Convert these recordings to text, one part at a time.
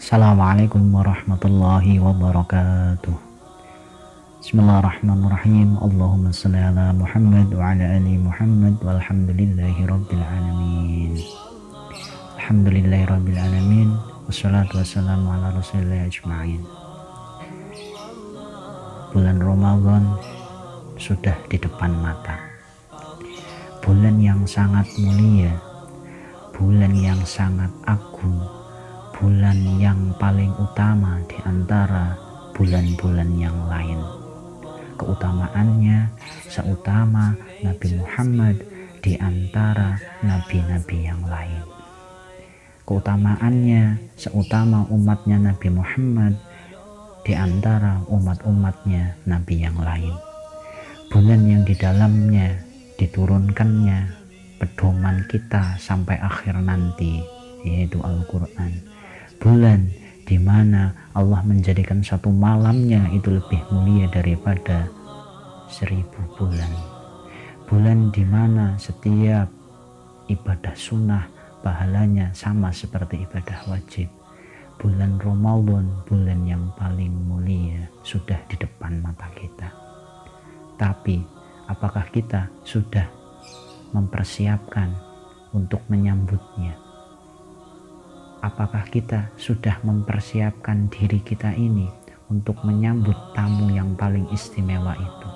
Assalamualaikum warahmatullahi wabarakatuh. Bismillahirrahmanirrahim. Allahumma salli ala Muhammad wa ala ali Muhammad walhamdulillahi rabbil alamin. Alhamdulillahi rabbil alamin. Wassalatu wassalamu ala rasulillah ajma'in. Bulan Ramadan sudah di depan mata. Bulan yang sangat mulia, bulan yang sangat agung, bulan yang paling utama di antara bulan-bulan yang lain. Keutamaannya seutama Nabi Muhammad di antara nabi-nabi yang lain. Keutamaannya seutama umatnya Nabi Muhammad di antara umat-umatnya nabi yang lain. Bulan yang di dalamnya diturunkannya pedoman kita sampai akhir nanti, yaitu Al-Quran. Bulan di mana Allah menjadikan satu malamnya itu lebih mulia daripada 1000 bulan. Bulan di mana setiap ibadah sunnah pahalanya sama seperti ibadah wajib. Bulan Ramadan, bulan yang paling mulia, sudah di depan mata kita. Tapi apakah kita sudah mempersiapkan untuk menyambutnya? Apakah kita sudah mempersiapkan diri kita ini untuk menyambut tamu yang paling istimewa itu?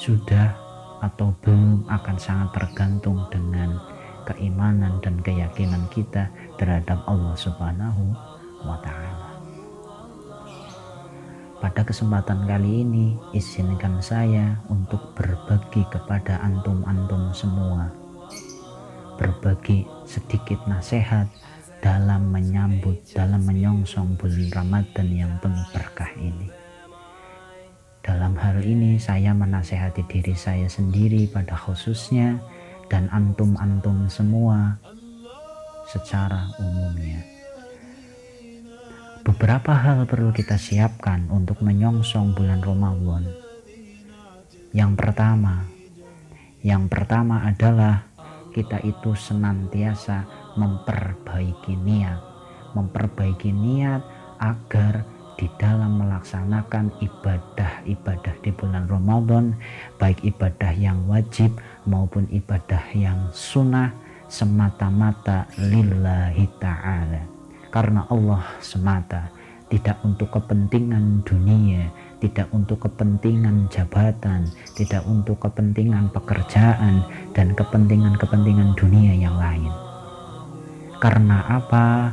Sudah atau belum akan sangat tergantung dengan keimanan dan keyakinan kita terhadap Allah Subhanahu wa Ta'ala. Pada kesempatan kali ini, izinkan saya untuk berbagi kepada antum-antum semua, berbagi sedikit nasihat dalam menyambut, dalam menyongsong bulan Ramadan yang penuh berkah ini. Dalam hal ini saya menasihati diri saya sendiri pada khususnya dan antum-antum semua secara umumnya. Beberapa hal perlu kita siapkan untuk menyongsong bulan Ramadan. Yang pertama adalah kita itu senantiasa memperbaiki niat agar di dalam melaksanakan ibadah-ibadah di bulan Ramadan, baik ibadah yang wajib maupun ibadah yang sunnah, semata-mata lillahi ta'ala, karena Allah semata, tidak untuk kepentingan dunia, tidak untuk kepentingan jabatan, tidak untuk kepentingan pekerjaan dan kepentingan-kepentingan dunia yang lain. Karena apa?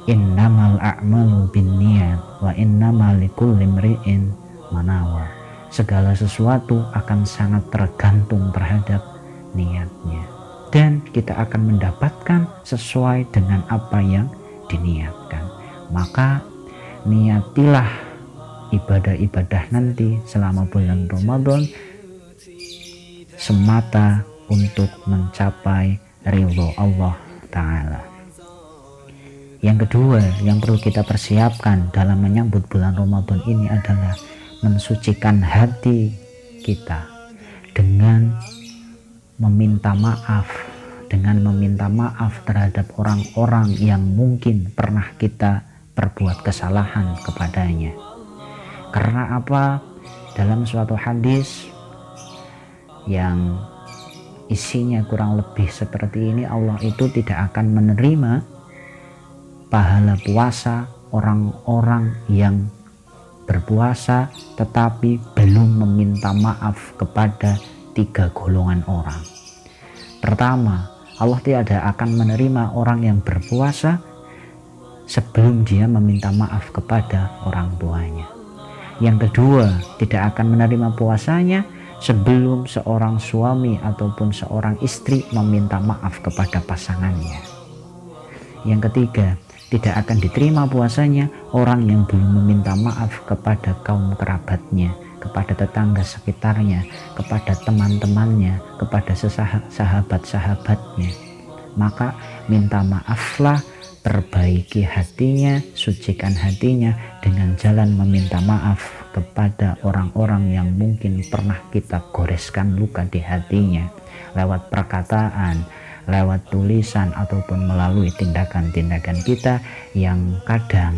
Innamal a'malu binniyat wa innamal likulli imri'in ma nawa. Segala sesuatu akan sangat tergantung terhadap niatnya, dan kita akan mendapatkan sesuai dengan apa yang diniatkan. Maka niatilah ibadah-ibadah nanti selama bulan Ramadan semata untuk mencapai ridho Allah Ta'ala. Yang kedua yang perlu kita persiapkan dalam menyambut bulan Ramadan ini adalah mensucikan hati kita dengan meminta maaf, terhadap orang-orang yang mungkin pernah kita berbuat kesalahan kepadanya. Karena apa? Dalam suatu hadis yang isinya kurang lebih seperti ini, Allah itu tidak akan menerima pahala puasa orang-orang yang berpuasa tetapi belum meminta maaf kepada 3 golongan orang. Pertama, Allah tidak akan menerima orang yang berpuasa sebelum dia meminta maaf kepada orang tuanya. Yang kedua, tidak akan menerima puasanya sebelum seorang suami ataupun seorang istri meminta maaf kepada pasangannya. Yang ketiga, tidak akan diterima puasanya orang yang belum meminta maaf kepada kaum kerabatnya, kepada tetangga sekitarnya, kepada teman-temannya, kepada sahabat-sahabatnya. Maka minta maaflah, perbaiki hatinya, sucikan hatinya dengan jalan meminta maaf kepada orang-orang yang mungkin pernah kita goreskan luka di hatinya lewat perkataan, lewat tulisan ataupun melalui tindakan-tindakan kita yang kadang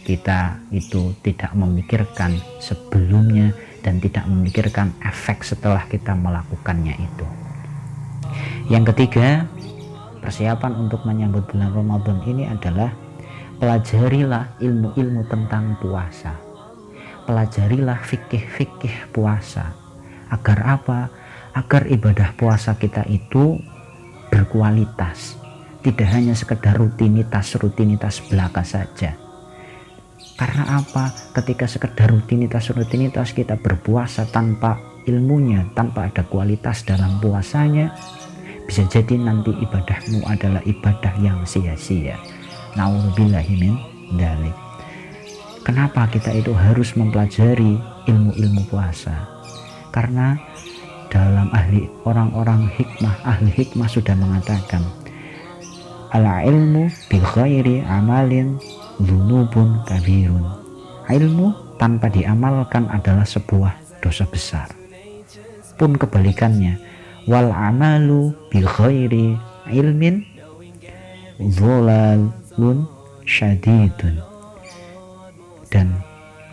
kita itu tidak memikirkan sebelumnya dan tidak memikirkan efek setelah kita melakukannya itu. Yang ketiga, persiapan untuk menyambut bulan Ramadan ini adalah pelajarilah ilmu-ilmu tentang puasa. Pelajarilah fikih-fikih puasa. Agar apa? Agar ibadah puasa kita itu berkualitas. Tidak hanya sekedar rutinitas belaka saja. Karena apa? Ketika sekedar rutinitas kita berpuasa tanpa ilmunya, tanpa ada kualitas dalam puasanya, bisa jadi nanti ibadahmu adalah ibadah yang sia-sia. Na'udzubillahi min dzalik. Kenapa kita itu harus mempelajari ilmu-ilmu puasa? Karena dalam orang-orang hikmah, ahli hikmah sudah mengatakan, al-ilmu bi ghairi amalin dzunubun kabirun. Ilmu tanpa diamalkan adalah sebuah dosa besar. Pun kebalikannya, wal amalu bi ghairi ilmin dhalalun syadidun. Dan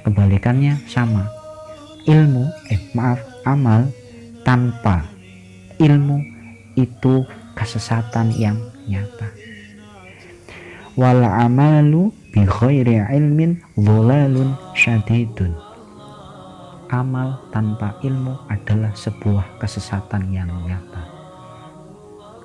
kebalikannya sama. Amal tanpa ilmu itu kesesatan yang nyata. Wal amalu bi ghairi ilmin dhalalun syadidun. Amal tanpa ilmu adalah sebuah kesesatan yang nyata.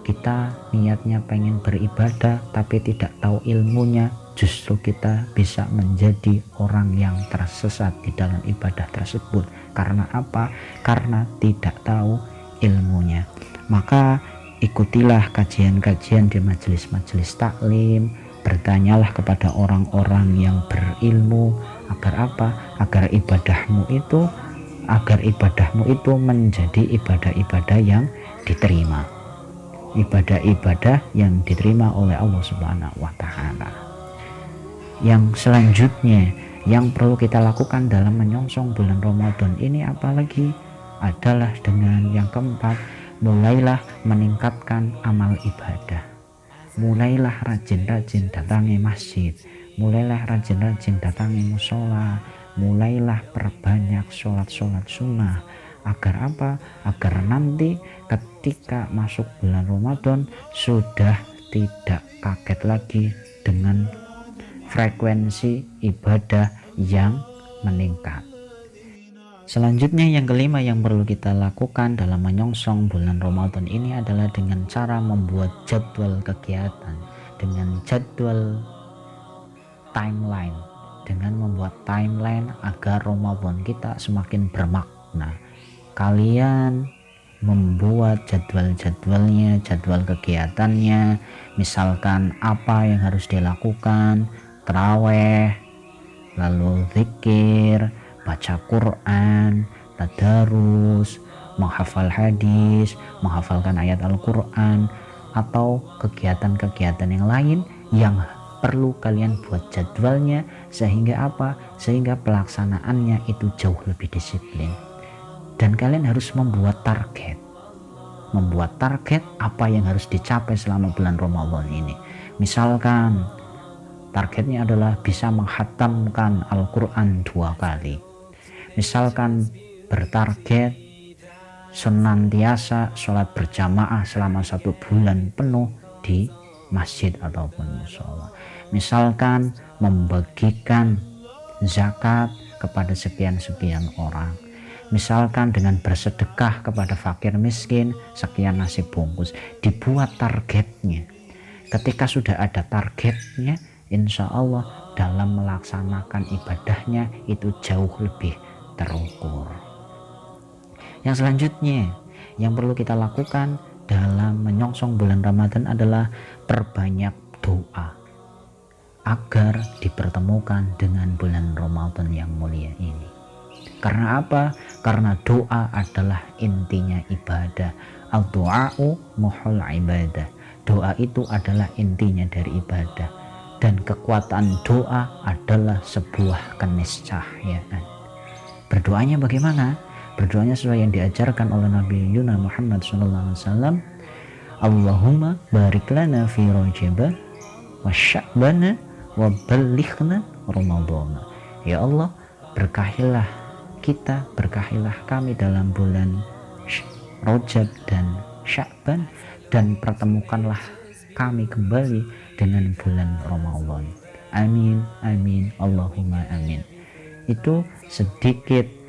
Kita niatnya pengen beribadah tapi tidak tahu ilmunya, justru kita bisa menjadi orang yang tersesat di dalam ibadah tersebut. Karena apa? Karena tidak tahu ilmunya. Maka ikutilah kajian-kajian di majelis-majelis taklim, bertanyalah kepada orang-orang yang berilmu. Agar apa? Agar ibadahmu itu menjadi ibadah-ibadah yang diterima. Ibadah-ibadah yang diterima oleh Allah Subhanahu wa Ta'ala. Yang selanjutnya yang perlu kita lakukan dalam menyongsong bulan Ramadan ini apalagi adalah dengan yang keempat, mulailah meningkatkan amal ibadah. Mulailah rajin-rajin datangi masjid, mulailah rajin-rajin datangi musola, mulailah perbanyak sholat-sholat sunnah. Agar apa? Agar nanti ketika masuk bulan Ramadan sudah tidak kaget lagi dengan frekuensi ibadah yang meningkat. Selanjutnya yang kelima yang perlu kita lakukan dalam menyongsong bulan Ramadan ini adalah dengan cara membuat jadwal kegiatan, dengan jadwal timeline, dengan membuat timeline agar Ramadan kita semakin bermakna. Kalian membuat jadwal-jadwalnya, jadwal kegiatannya, misalkan apa yang harus dilakukan, taraweh, lalu zikir, baca Quran, tadarus, menghafal hadis, menghafalkan ayat Al-Quran, atau kegiatan-kegiatan yang lain yang perlu kalian buat jadwalnya, sehingga apa? Sehingga pelaksanaannya itu jauh lebih disiplin. Dan kalian harus membuat target apa yang harus dicapai selama bulan Ramadan ini. Misalkan targetnya adalah bisa menghatamkan Al-Quran 2 kali. Misalkan bertarget senantiasa sholat berjamaah selama 1 bulan penuh di masjid ataupun musola. Misalkan membagikan zakat kepada sekian-sekian orang. Misalkan dengan bersedekah kepada fakir miskin sekian nasi bungkus. Dibuat targetnya. Ketika sudah ada targetnya, insya Allah dalam melaksanakan ibadahnya itu jauh lebih terukur. Yang selanjutnya yang perlu kita lakukan dalam menyongsong bulan Ramadan adalah perbanyak doa agar dipertemukan dengan bulan Ramadan yang mulia ini. Karena apa? Karena doa adalah intinya ibadah. Al-du'a'u muhul ibadah. Doa itu adalah intinya dari ibadah. Dan kekuatan doa adalah sebuah keniscayaan. Berdoanya bagaimana? Berdoanya sesuai yang diajarkan oleh Nabi Muhammad SAW. Allahumma barik lana fi Rajab wa Sya'ban wa ballighna Ramadan. Ya Allah, berkahilah kita, berkahilah kami dalam bulan Rajab dan Sya'ban, dan pertemukanlah kami kembali dengan bulan Ramadan. Amin, amin, Allahumma amin. Itu sedikit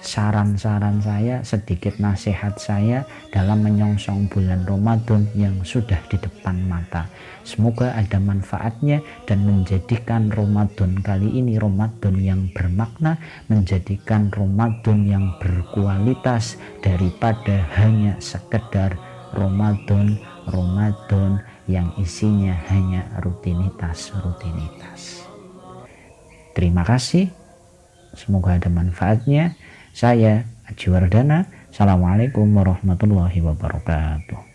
saran-saran saya, sedikit nasihat saya dalam menyongsong bulan Ramadan yang sudah di depan mata. Semoga ada manfaatnya dan menjadikan Ramadan kali ini Ramadan yang bermakna, menjadikan Ramadan yang berkualitas daripada hanya sekedar Ramadan yang isinya hanya rutinitas. Terima kasih, semoga ada manfaatnya. Saya Aji Wardana. Assalamualaikum warahmatullahi wabarakatuh.